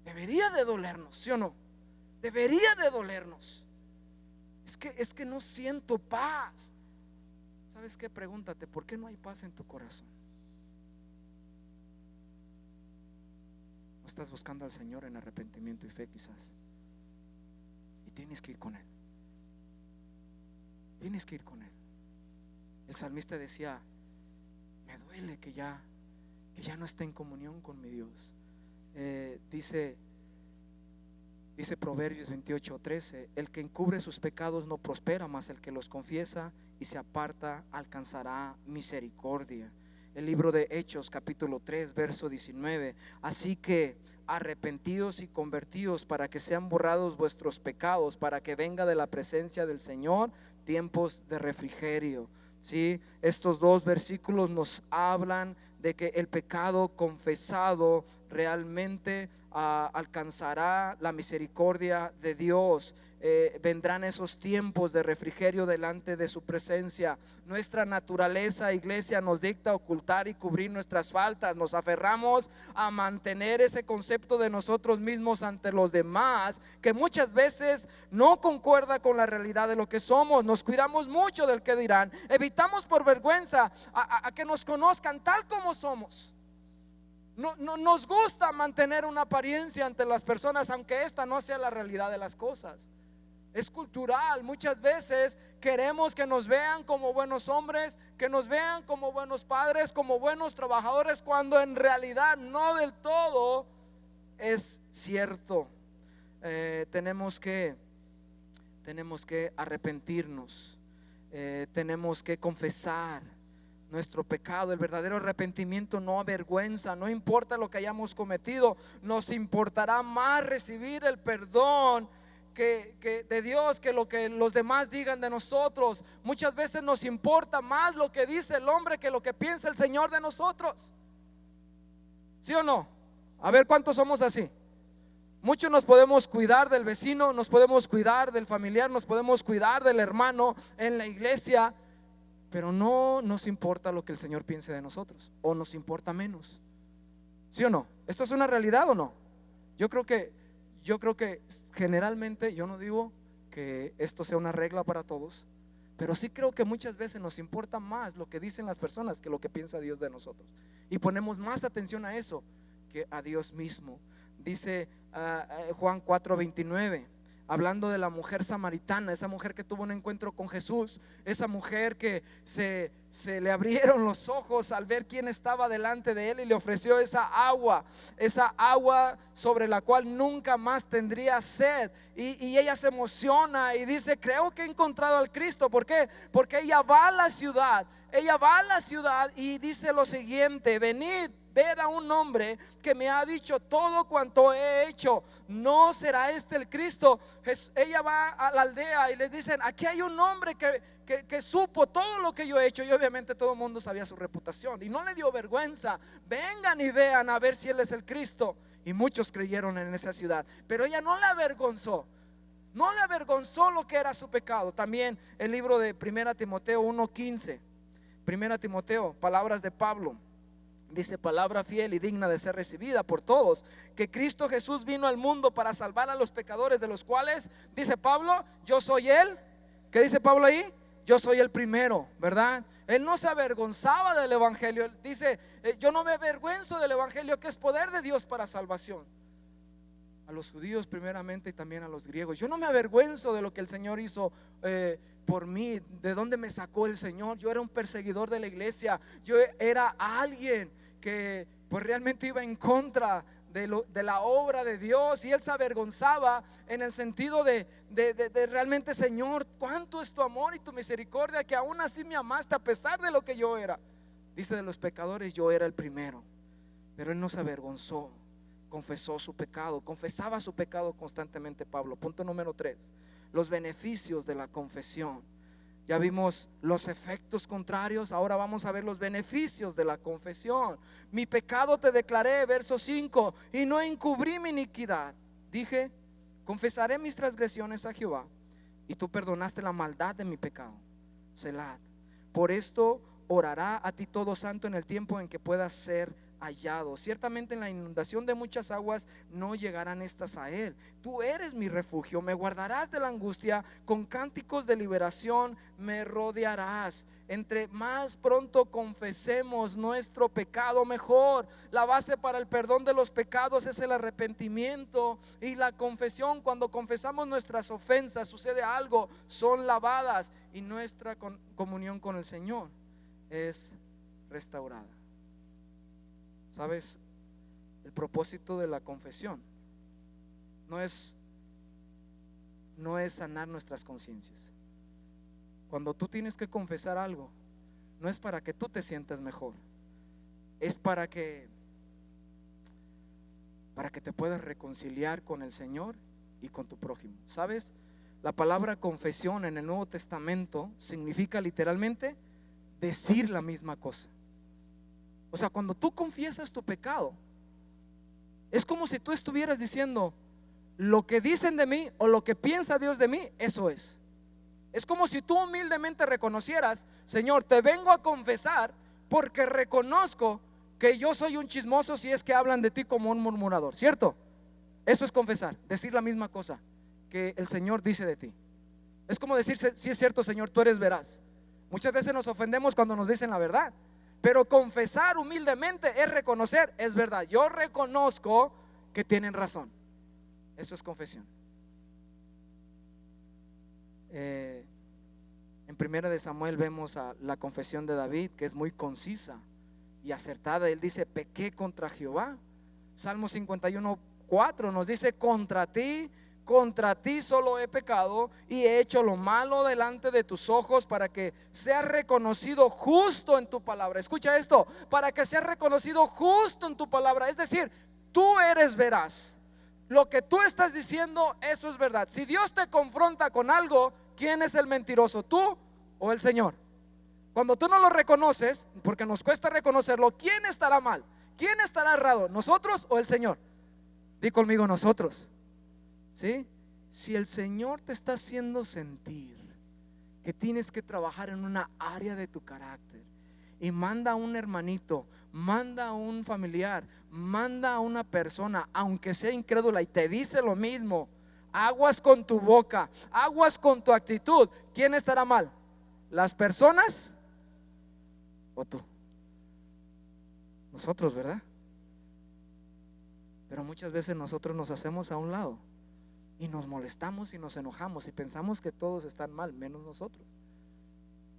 Debería de dolernos, ¿sí o no? Debería de dolernos. Es que no siento paz. ¿Sabes qué? Pregúntate, ¿por qué no hay paz en tu corazón? No estás buscando al Señor en arrepentimiento y fe quizás, y tienes que ir con Él. Tienes que ir con Él. El salmista decía: me duele que ya no esté en comunión con mi Dios. Dice Proverbios 28:13: el que encubre sus pecados no prospera, mas el que los confiesa y se aparta alcanzará misericordia. El libro de Hechos capítulo 3 verso 19: así que arrepentidos y convertidos para que sean borrados vuestros pecados, para que venga de la presencia del Señor tiempos de refrigerio. ¿Sí? Estos dos versículos nos hablan de que el pecado confesado realmente alcanzará la misericordia de Dios. Vendrán esos tiempos de refrigerio delante de su presencia. Nuestra naturaleza, iglesia, nos dicta ocultar y cubrir nuestras faltas. Nos aferramos a mantener ese concepto de nosotros mismos ante los demás, que muchas veces no concuerda con la realidad de lo que somos. Nos cuidamos mucho del que dirán. Evitamos por vergüenza a que nos conozcan tal como somos. No nos gusta mantener una apariencia ante las personas, aunque esta no sea la realidad de las cosas. Es cultural. Muchas veces queremos que nos vean como buenos hombres, que nos vean como buenos padres, como buenos trabajadores, cuando en realidad no del todo es cierto. Tenemos que arrepentirnos, tenemos que confesar nuestro pecado. El verdadero arrepentimiento no avergüenza. No importa lo que hayamos cometido, nos importará más recibir el perdón que de Dios, que lo que los demás digan de nosotros. Muchas veces nos importa más lo que dice el hombre que lo que piensa el Señor de nosotros. ¿Sí o no? A ver cuántos somos así. Muchos nos podemos cuidar del vecino, nos podemos cuidar del familiar, nos podemos cuidar del hermano en la iglesia, pero no nos importa lo que el Señor piense de nosotros, o nos importa menos. ¿Sí o no? ¿Esto es una realidad o no? Yo creo que generalmente, yo no digo que esto sea una regla para todos, pero sí creo que muchas veces nos importa más lo que dicen las personas que lo que piensa Dios de nosotros, y ponemos más atención a eso que a Dios mismo. Dice Juan 4:29, hablando de la mujer samaritana, esa mujer que tuvo un encuentro con Jesús, esa mujer que se le abrieron los ojos al ver quién estaba delante de él y le ofreció esa agua sobre la cual nunca más tendría sed. Y ella se emociona y dice: creo que he encontrado al Cristo. ¿Por qué? Porque ella va a la ciudad y dice lo siguiente: venid, ved a un hombre que me ha dicho todo cuanto he hecho. ¿No será este el Cristo? Ella va a la aldea y le dicen: aquí hay un hombre que supo todo lo que yo he hecho. Y obviamente todo el mundo sabía su reputación y no le dio vergüenza. Vengan y vean a ver si él es el Cristo. Y muchos creyeron en esa ciudad, pero ella no le avergonzó. No le avergonzó lo que era su pecado. También el libro de 1 Timoteo 1:15, 1 Timoteo, palabras de Pablo. Dice: palabra fiel y digna de ser recibida por todos, que Cristo Jesús vino al mundo para salvar a los pecadores, de los cuales, dice Pablo, yo soy él. ¿Qué dice Pablo ahí? Yo soy el primero, ¿verdad? Él no se avergonzaba del evangelio. Él dice: yo no me avergüenzo del evangelio, que es poder de Dios para salvación a los judíos primeramente y también a los griegos. Yo no me avergüenzo de lo que el Señor hizo por mí, de dónde me sacó el Señor. Yo era un perseguidor de la iglesia, yo era alguien que pues realmente iba en contra de la obra de Dios, y él se avergonzaba en el sentido de realmente: Señor, cuánto es tu amor y tu misericordia, que aún así me amaste a pesar de lo que yo era. Dice: de los pecadores yo era el primero. Pero él no se avergonzó, confesó su pecado, confesaba su pecado constantemente. Pablo. Punto número 3, los beneficios de la confesión. Ya vimos los efectos contrarios, ahora vamos a ver los beneficios de la confesión. Mi pecado te declaré, verso 5, y no encubrí mi iniquidad. Dije: confesaré mis transgresiones a Jehová, y tú perdonaste la maldad de mi pecado. Selah. Por esto orará a ti todo santo en el tiempo en que puedas ser hallado. Ciertamente en la inundación de muchas aguas no llegarán estas a él. Tú eres mi refugio, me guardarás de la angustia, con cánticos de liberación me rodearás. Entre más pronto confesemos nuestro pecado, mejor. La base para el perdón de los pecados es el arrepentimiento y la confesión. Cuando confesamos nuestras ofensas, sucede algo: son lavadas y nuestra comunión con el Señor es restaurada. ¿Sabes? El propósito de la confesión no es sanar nuestras conciencias. Cuando tú tienes que confesar algo, no es para que tú te sientas mejor, es para que te puedas reconciliar con el Señor y con tu prójimo. ¿Sabes? La palabra confesión en el Nuevo Testamento significa literalmente decir la misma cosa. O sea, cuando tú confiesas tu pecado, Es como si tú estuvieras diciendo: lo que dicen de mí o lo que piensa Dios de mí, eso es. Es como si tú humildemente reconocieras: Señor, te vengo a confesar porque reconozco que yo soy un chismoso si es que hablan de ti como un murmurador, ¿cierto? Eso es confesar, decir la misma cosa que el Señor dice de ti. Es como decir: si es cierto, Señor, tú eres veraz. Muchas veces nos ofendemos cuando nos dicen la verdad, pero confesar humildemente es reconocer: es verdad, yo reconozco que tienen razón. Eso es confesión. En Primera de Samuel vemos a la confesión de David, que es muy concisa y acertada. Él dice: pequé contra Jehová. Salmo 51:4 nos dice: contra ti solo he pecado y he hecho lo malo delante de tus ojos, para que seas reconocido justo en tu palabra. Escucha esto: para que seas reconocido justo en tu palabra. Es decir, tú eres veraz. Lo que tú estás diciendo, eso es verdad. Si Dios te confronta con algo, ¿quién es el mentiroso, tú o el Señor? Cuando tú no lo reconoces, porque nos cuesta reconocerlo, ¿quién estará mal? ¿Quién estará errado? ¿Nosotros o el Señor? Di conmigo: nosotros. ¿Sí? Si el Señor te está haciendo sentir que tienes que trabajar en una área de tu carácter, y manda a un hermanito, manda a un familiar, manda a una persona, aunque sea incrédula, y te dice lo mismo, aguas con tu boca, aguas con tu actitud, ¿quién estará mal? ¿Las personas o tú? Nosotros, ¿verdad? Pero muchas veces nosotros nos hacemos a un lado y nos molestamos y nos enojamos y pensamos que todos están mal, menos nosotros.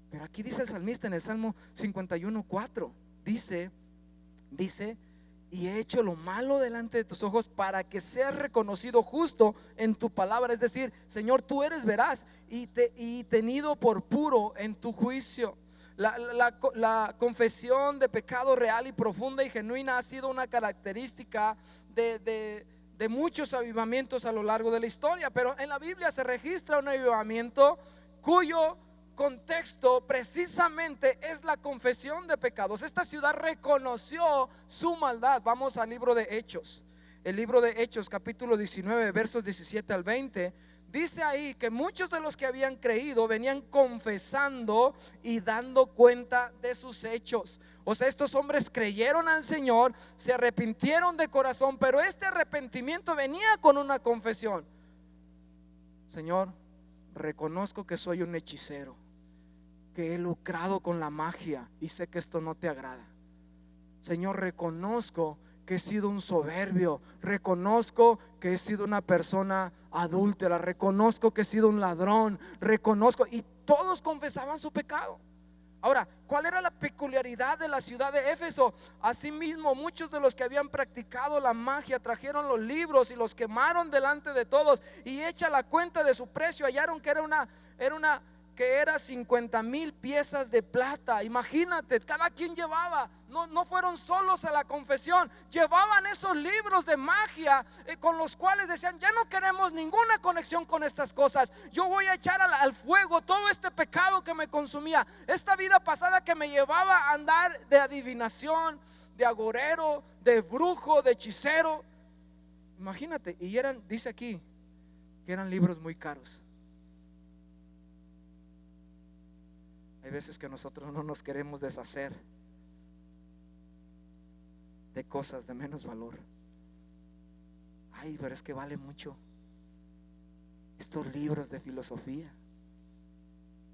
Pero aquí dice el salmista en el Salmo 51:4, dice: y he hecho lo malo delante de tus ojos, para que seas reconocido justo en tu palabra. Es decir, Señor, tú eres veraz y tenido por puro en tu juicio. La confesión de pecado real y profunda y genuina ha sido una característica de muchos avivamientos a lo largo de la historia. Pero en la Biblia se registra un avivamiento cuyo contexto precisamente es la confesión de pecados. Esta ciudad reconoció su maldad. Vamos al libro de Hechos. El libro de Hechos, capítulo 19, versos 17 al 20. Dice ahí que muchos de los que habían creído venían confesando y dando cuenta de sus hechos. O sea, estos hombres creyeron al Señor, se arrepintieron de corazón, pero este arrepentimiento venía con una confesión: Señor, reconozco que soy un hechicero, que he lucrado con la magia y sé que esto no te agrada. Señor, reconozco que he sido un soberbio, reconozco que he sido una persona adúltera, reconozco que he sido un ladrón, reconozco. Y todos confesaban su pecado. Ahora, ¿cuál era la peculiaridad de la ciudad de Éfeso? Asimismo, muchos de los que habían practicado la magia trajeron los libros y los quemaron delante de todos, y hecha la cuenta de su precio, hallaron que era 50,000 piezas de plata. Imagínate, cada quien llevaba, no fueron solos a la confesión, llevaban esos libros de magia con los cuales decían: ya no queremos ninguna conexión con estas cosas. Yo voy a echar al fuego todo este pecado que me consumía, esta vida pasada que me llevaba a andar de adivinación, de agorero, de brujo, de hechicero. Imagínate, y dice aquí que eran libros muy caros. Hay veces que nosotros no nos queremos deshacer de cosas de menos valor. Ay, pero es que vale mucho. Estos libros de filosofía,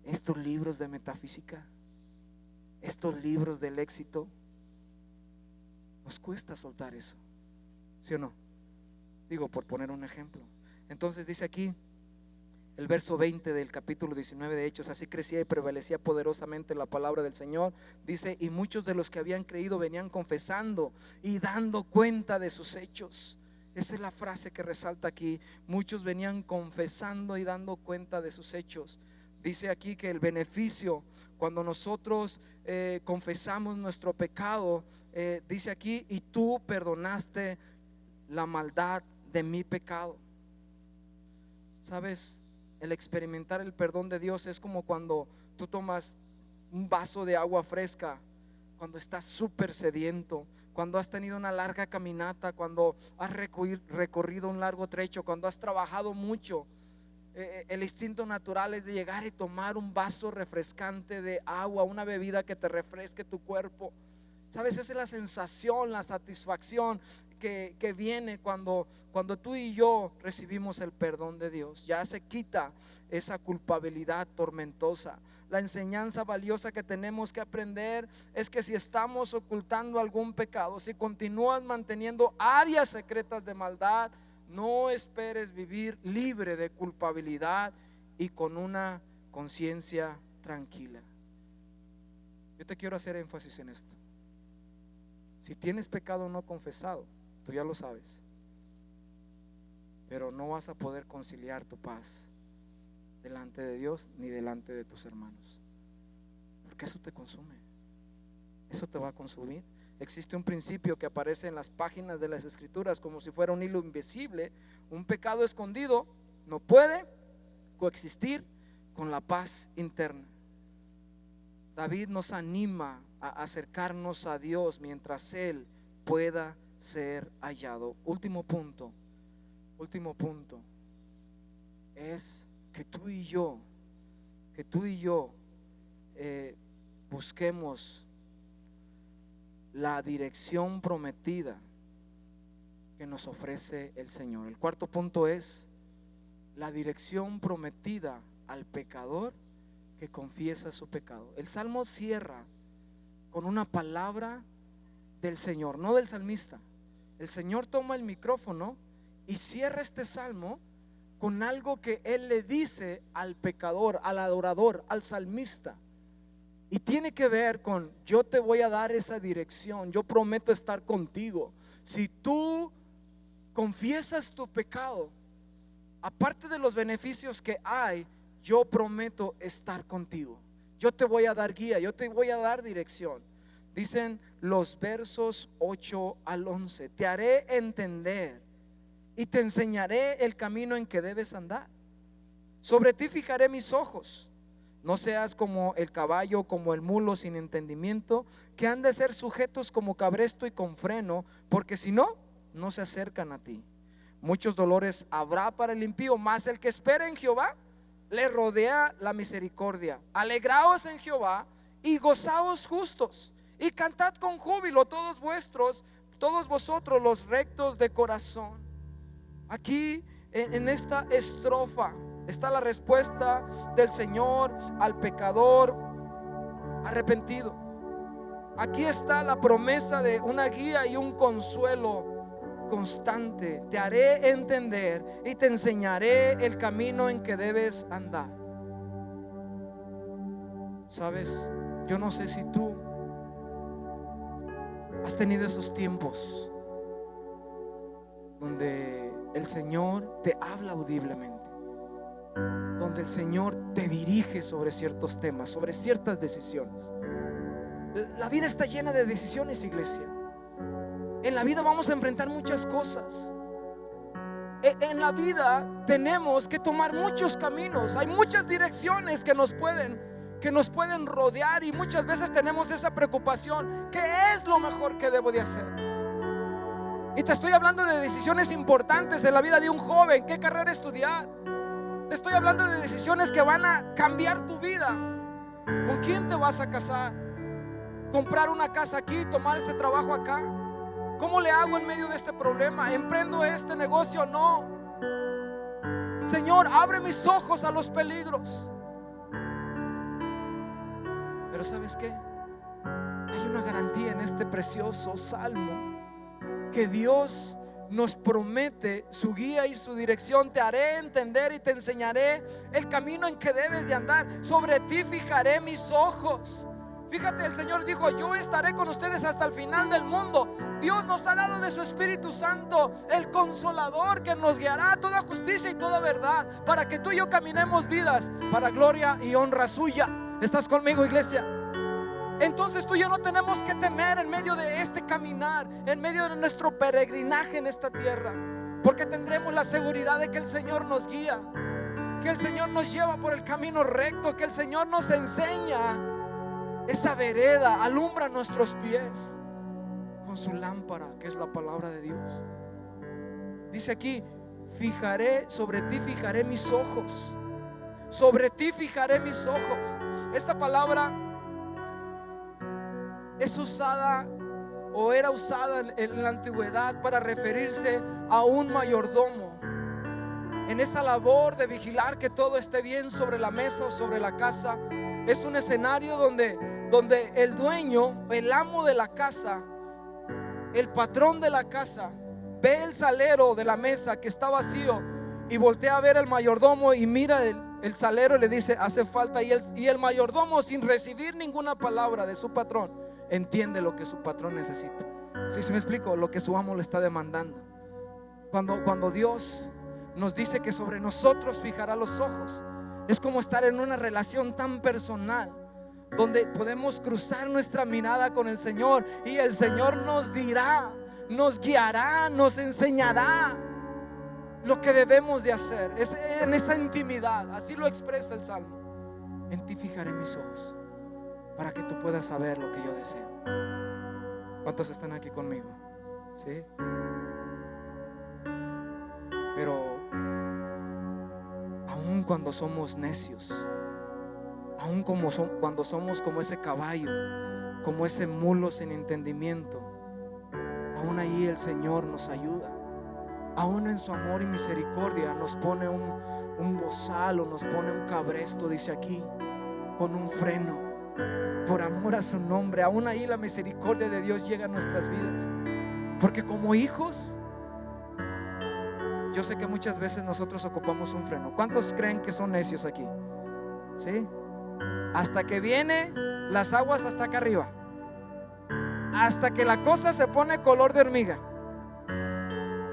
estos libros de metafísica, estos libros del éxito, nos cuesta soltar eso, ¿sí o no? Digo, por poner un ejemplo. Entonces dice aquí el verso 20 del capítulo 19 de Hechos: así crecía y prevalecía poderosamente la palabra del Señor. Dice: y muchos de los que habían creído venían confesando y dando cuenta de sus hechos. Esa es la frase que resalta aquí: muchos venían confesando y dando cuenta de sus hechos. Dice aquí que el beneficio cuando nosotros confesamos nuestro pecado, dice aquí: y tú perdonaste la maldad de mi pecado. ¿Sabes? El experimentar el perdón de Dios es como cuando tú tomas un vaso de agua fresca cuando estás súper sediento, cuando has tenido una larga caminata, cuando has recorrido un largo trecho, cuando has trabajado mucho. El instinto natural es de llegar y tomar un vaso refrescante de agua, una bebida que te refresque tu cuerpo. ¿Sabes? Esa es la sensación, la satisfacción que viene cuando tú y yo recibimos el perdón de Dios. Ya se quita esa culpabilidad tormentosa. La enseñanza valiosa que tenemos que aprender es que si estamos ocultando algún pecado, si continúas manteniendo áreas secretas de maldad, no esperes vivir libre de culpabilidad y con una conciencia tranquila. Yo te quiero hacer énfasis en esto. Si tienes pecado no confesado, tú ya lo sabes, pero no vas a poder conciliar tu paz delante de Dios ni delante de tus hermanos, porque eso te consume, eso te va a consumir. Existe un principio que aparece en las páginas de las Escrituras como si fuera un hilo invisible. Un pecado escondido no puede coexistir con la paz interna. David nos anima a acercarnos a Dios mientras Él pueda ser hallado. Último punto es que tú y yo busquemos la dirección prometida que nos ofrece el Señor. El cuarto punto es la dirección prometida al pecador que confiesa su pecado. El Salmo cierra con una palabra del Señor, no del salmista. El Señor toma el micrófono y cierra este salmo con algo que Él le dice al pecador, al adorador, al salmista. Y tiene que ver con: yo te voy a dar esa dirección, yo prometo estar contigo. Si tú confiesas tu pecado, aparte de los beneficios que hay, yo prometo estar contigo. Yo te voy a dar guía, yo te voy a dar dirección. Dicen los versos 8 al 11: te haré entender y te enseñaré el camino en que debes andar. Sobre ti fijaré mis ojos. No seas como el caballo, como el mulo sin entendimiento, que han de ser sujetos como cabresto y con freno, porque si no, no se acercan a ti. Muchos dolores habrá para el impío, mas el que espera en Jehová le rodea la misericordia. Alegraos en Jehová y gozaos justos, y cantad con júbilo todos vosotros los rectos de corazón. Aquí en esta estrofa está la respuesta del Señor al pecador arrepentido. Aquí está la promesa de una guía y un consuelo constante. Te haré entender y te enseñaré el camino en que debes andar. Sabes, yo no sé si tú has tenido esos tiempos donde el Señor te habla audiblemente, donde el Señor te dirige sobre ciertos temas, sobre ciertas decisiones. La vida está llena de decisiones, iglesia. En la vida vamos a enfrentar muchas cosas. En la vida tenemos que tomar muchos caminos. Hay muchas direcciones que nos pueden rodear, y muchas veces tenemos esa preocupación: ¿qué es lo mejor que debo de hacer? Y te estoy hablando de decisiones importantes en la vida de un joven. ¿Qué carrera estudiar? Te estoy hablando de decisiones que van a cambiar tu vida. ¿Con quién te vas a casar? ¿Comprar una casa aquí? ¿Tomar este trabajo acá? ¿Cómo le hago en medio de este problema? ¿Emprendo este negocio? No. Señor, abre mis ojos a los peligros. Pero ¿sabes qué? Hay una garantía en este precioso salmo, que Dios nos promete su guía y su dirección. Te haré entender y te enseñaré el camino en que debes de andar. Sobre ti fijaré mis ojos. Fíjate, el Señor dijo: yo estaré con ustedes hasta el final del mundo. Dios nos ha dado de su Espíritu Santo, el Consolador, que nos guiará a toda justicia y toda verdad, para que tú y yo caminemos vidas para gloria y honra suya. ¿Estás conmigo, iglesia? Entonces tú y yo no tenemos que temer en medio de este caminar, en medio de nuestro peregrinaje en esta tierra, porque tendremos la seguridad de que el Señor nos guía, que el Señor nos lleva por el camino recto, que el Señor nos enseña esa vereda, alumbra nuestros pies con su lámpara, que es la palabra de Dios. Dice aquí: sobre ti fijaré mis ojos. Sobre ti fijaré mis ojos. Esta palabra es usada, o era usada en la antigüedad, para referirse a un mayordomo en esa labor de vigilar que todo esté bien sobre la mesa o sobre la casa. Es un escenario donde el dueño, el amo de la casa, el patrón de la casa, ve el salero de la mesa que está vacío y voltea a ver al mayordomo y mira el salero y le dice: hace falta. Y el mayordomo, sin recibir ninguna palabra de su patrón, entiende lo que su patrón necesita. ¿Sí me explico? Lo que su amo le está demandando. Cuando Dios nos dice que sobre nosotros fijará los ojos, es como estar en una relación tan personal, donde podemos cruzar nuestra mirada con el Señor, y el Señor nos dirá, nos guiará, nos enseñará lo que debemos de hacer. Es en esa intimidad. Así lo expresa el Salmo: en ti fijaré mis ojos, para que tú puedas saber lo que yo deseo. ¿Cuántos están aquí conmigo? ¿Sí? Pero aun cuando somos necios, aun cuando somos como ese caballo, como ese mulo sin entendimiento, aún ahí el Señor nos ayuda. Aún en su amor y misericordia nos pone un bozal, o nos pone un cabresto, dice aquí, con un freno, por amor a su nombre. Aún ahí la misericordia de Dios llega a nuestras vidas, porque como hijos, yo sé que muchas veces nosotros ocupamos un freno. ¿Cuántos creen que son necios aquí? ¿Sí? Hasta que viene las aguas hasta acá arriba, hasta que la cosa se pone color de hormiga,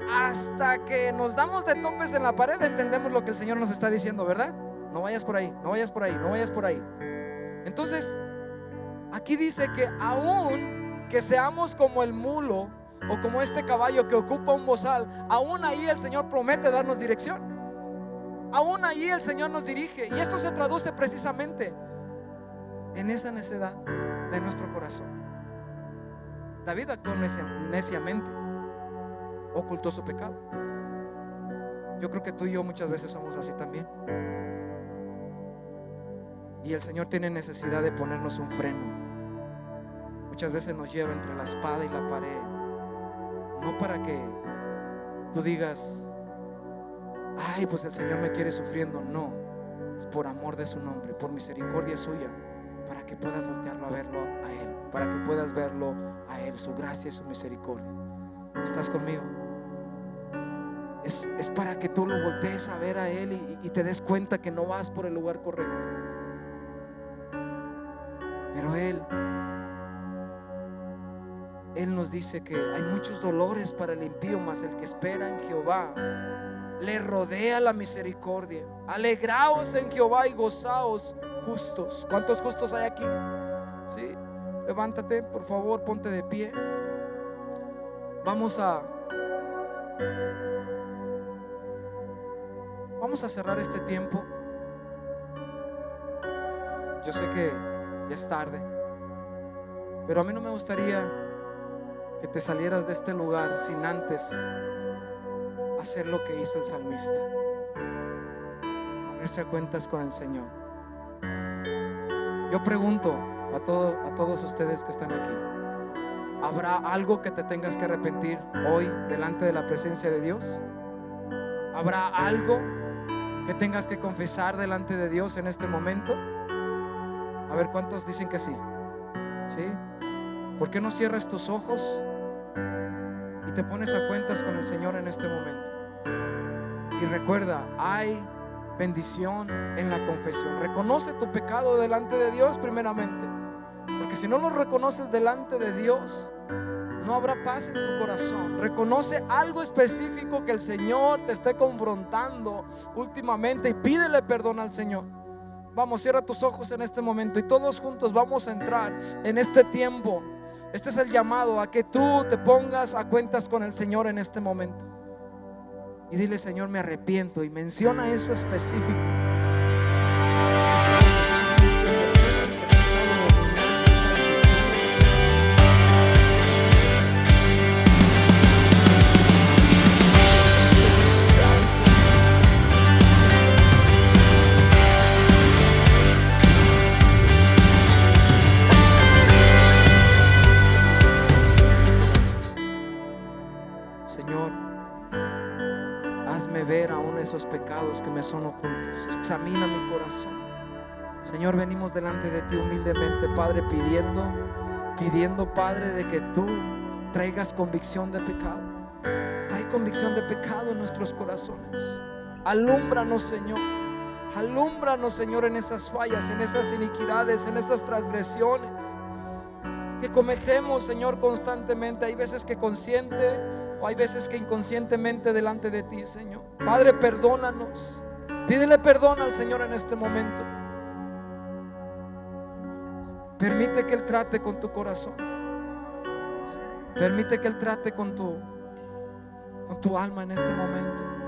hasta que nos damos de topes en la pared, entendemos lo que el Señor nos está diciendo, ¿verdad? No vayas por ahí, no vayas por ahí, no vayas por ahí. Entonces, aquí dice que aún que seamos como el mulo, o como este caballo que ocupa un bozal, aún ahí el Señor promete darnos dirección. Aún ahí el Señor nos dirige. Y esto se traduce precisamente en esa necedad de nuestro corazón. David actuó neciamente, ocultó su pecado. Yo creo que tú y yo muchas veces somos así también. Y el Señor tiene necesidad de ponernos un freno. Muchas veces nos lleva entre la espada y la pared, no para que tú digas: ay, pues el Señor me quiere sufriendo. No, es por amor de su nombre, por misericordia suya, para que puedas voltearlo a verlo a Él, para que puedas verlo a Él, su gracia y su misericordia. ¿Estás conmigo? Es para que tú lo voltees a ver a Él y te des cuenta que no vas por el lugar correcto. Pero Él nos dice que hay muchos dolores para el impío, mas el que espera en Jehová le rodea la misericordia. Alegraos en Jehová y gozaos justos. ¿Cuántos justos hay aquí? ¿Sí? Levántate, por favor, ponte de pie. Vamos a cerrar este tiempo. Yo sé que ya es tarde, pero a mí no me gustaría que te salieras de este lugar sin antes hacer lo que hizo el salmista: ponerse a cuentas con el Señor. Yo pregunto a todos ustedes que están aquí: ¿habrá algo que te tengas que arrepentir hoy delante de la presencia de Dios? ¿Habrá algo que tengas que confesar delante de Dios en este momento? A ver, ¿cuántos dicen que sí? ¿Sí? ¿Por qué no cierras tus ojos y te pones a cuentas con el Señor en este momento? Y recuerda, hay bendición en la confesión. Reconoce tu pecado delante de Dios primeramente, porque si no lo reconoces delante de Dios, no habrá paz en tu corazón. Reconoce algo específico que el Señor te esté confrontando últimamente y pídele perdón al Señor. Vamos, cierra tus ojos en este momento y todos juntos vamos a entrar en este tiempo. Este es el llamado a que tú te pongas a cuentas con el Señor en este momento. Y dile: Señor, me arrepiento. Y menciona eso específico. Estás escuchando tu corazón, que te está dominando, Señor, hazme ver aún esos pecados que me son ocultos. Examina mi corazón. Señor, venimos delante de ti humildemente, Padre, pidiendo, Padre, de que tú traigas convicción de pecado. Trae convicción de pecado en nuestros corazones. Alúmbranos, Señor. Alúmbranos, Señor, en esas fallas, en esas iniquidades, en esas transgresiones que cometemos, Señor, constantemente. Hay veces que consciente o hay veces que inconscientemente delante de ti, Señor. Padre, perdónanos. Pídele perdón al Señor en este momento. Permite que Él trate con tu corazón. Permite que Él trate con tu alma en este momento.